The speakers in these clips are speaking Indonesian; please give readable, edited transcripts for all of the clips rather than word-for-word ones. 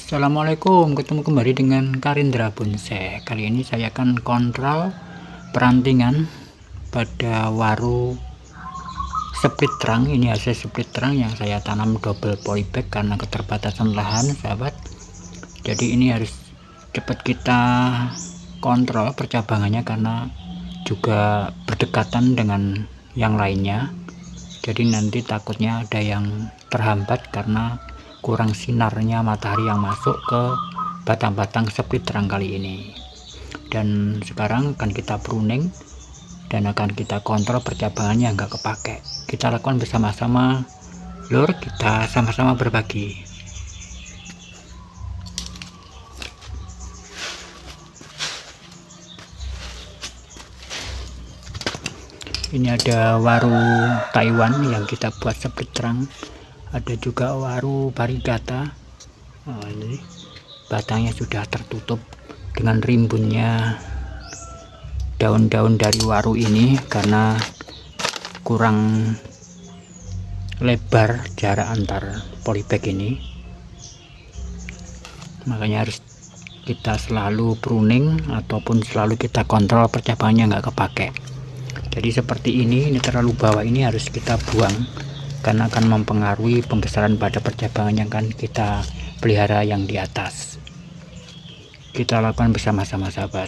Assalamualaikum, ketemu kembali dengan Karindra Bunse. Kali ini saya akan kontrol perantingan pada waru split trunk. Ini hasil split trunk yang saya tanam double polybag karena keterbatasan lahan, sahabat. Jadi ini harus cepat kita kontrol percabangannya karena juga berdekatan dengan yang lainnya. Jadi nanti takutnya ada yang terhambat karena kurang sinarnya matahari yang masuk ke batang-batang split trunk kali ini. Dan sekarang akan kita pruning dan akan kita kontrol percabangannya nggak kepake. Kita lakukan bersama-sama, lur, kita sama-sama berbagi. Ini ada waru Taiwan yang kita buat split trunk. Ada juga waru varigata. Ini batangnya sudah tertutup dengan rimbunnya daun-daun dari waru ini karena kurang lebar jarak antar polybag ini, makanya harus kita selalu pruning ataupun selalu kita kontrol percabangannya nggak kepake. Jadi seperti ini terlalu bawah ini harus kita buang karena akan mempengaruhi pembesaran pada percabangan yang akan kita pelihara yang di atas. Kita lakukan bersama-sama, sahabat.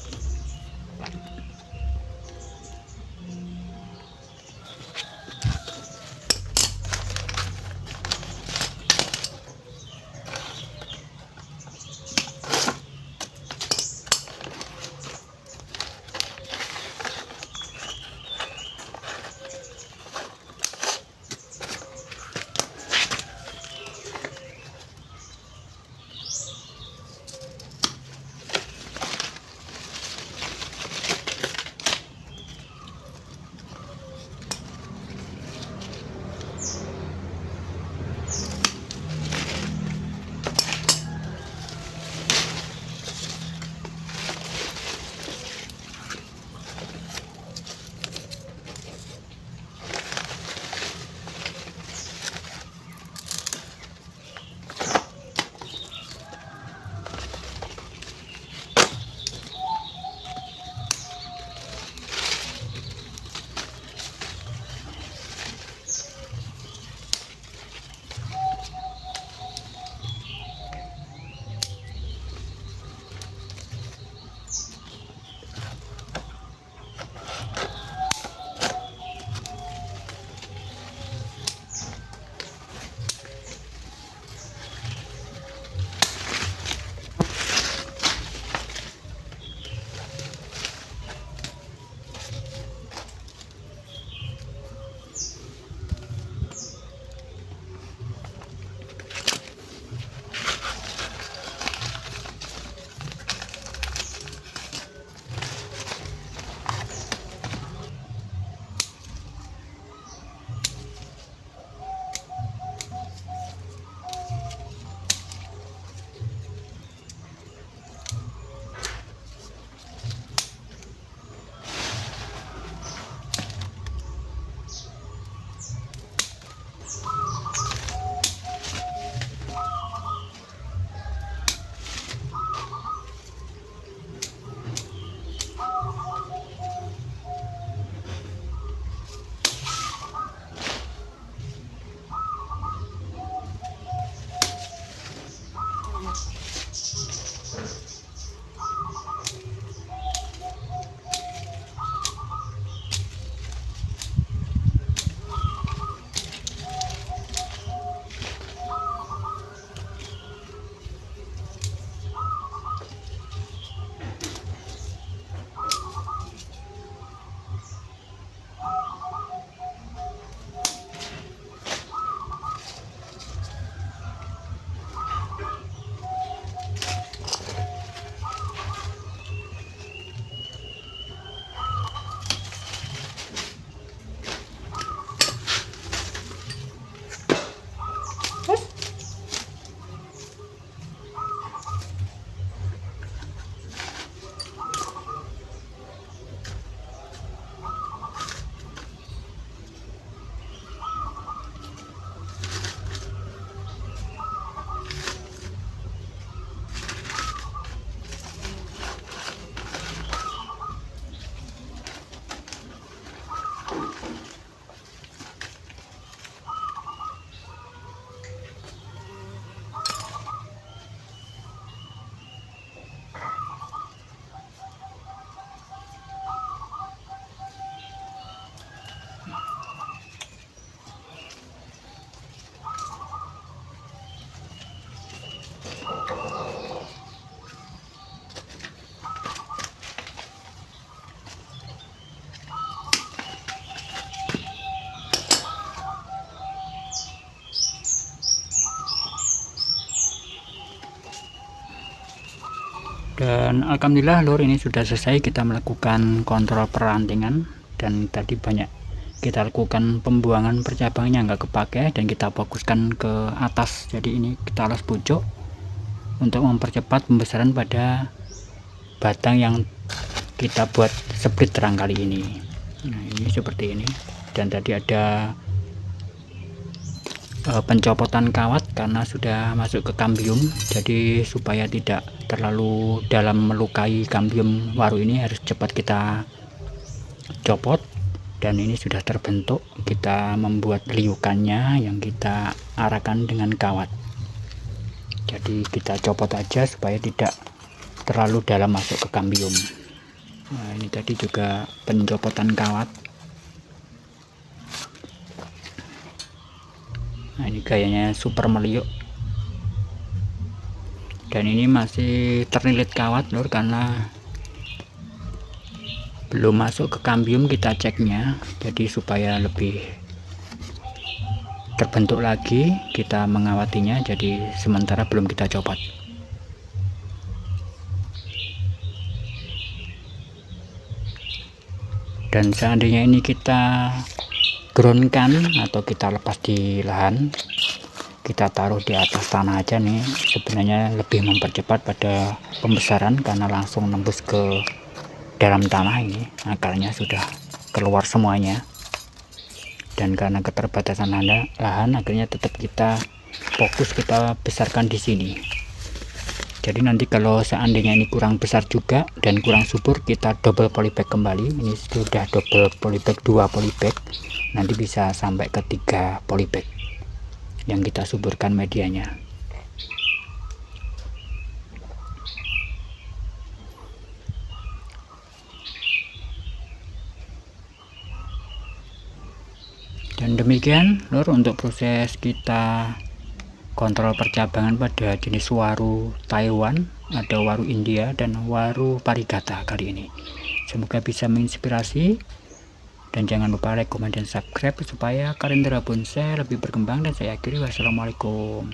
Dan alhamdulillah lur, ini sudah selesai kita melakukan kontrol perantingan, dan tadi banyak kita lakukan pembuangan percabangannya nggak kepake dan kita fokuskan ke atas. Jadi ini kita alas pucuk untuk mempercepat pembesaran pada batang yang kita buat split terang kali ini. Nah ini seperti ini, dan tadi ada pencopotan kawat karena sudah masuk ke kambium, jadi supaya tidak terlalu dalam melukai kambium waru ini harus cepat kita copot. Dan ini sudah terbentuk, kita membuat liukannya yang kita arahkan dengan kawat. Jadi kita copot aja supaya tidak terlalu dalam masuk ke kambium. Nah ini tadi juga pencopotan kawat. Nah ini gayanya super meliuk, dan ini masih terlilit kawat lur karena belum masuk ke kambium. Kita ceknya, jadi supaya lebih terbentuk lagi kita mengawatinya, jadi sementara belum kita copot. Dan seandainya ini kita groundkan atau kita lepas di lahan, kita taruh di atas tanah aja nih, sebenarnya lebih mempercepat pada pembesaran karena langsung nembus ke dalam tanah. Ini akarnya sudah keluar semuanya, dan karena keterbatasan lahan akhirnya tetap kita fokus kita besarkan di sini. Jadi nanti kalau seandainya ini kurang besar juga dan kurang subur, kita double polybag kembali. Ini sudah double polybag, 2 polybag, nanti bisa sampai ke 3 polybag yang kita suburkan medianya. Dan demikian lur untuk proses kita kontrol percabangan pada jenis waru Taiwan, ada waru India dan waru Parigata kali ini. Semoga bisa menginspirasi, dan jangan lupa like, komen, dan subscribe supaya Karindra Bonsai lebih berkembang. Dan saya akhiri, wassalamualaikum.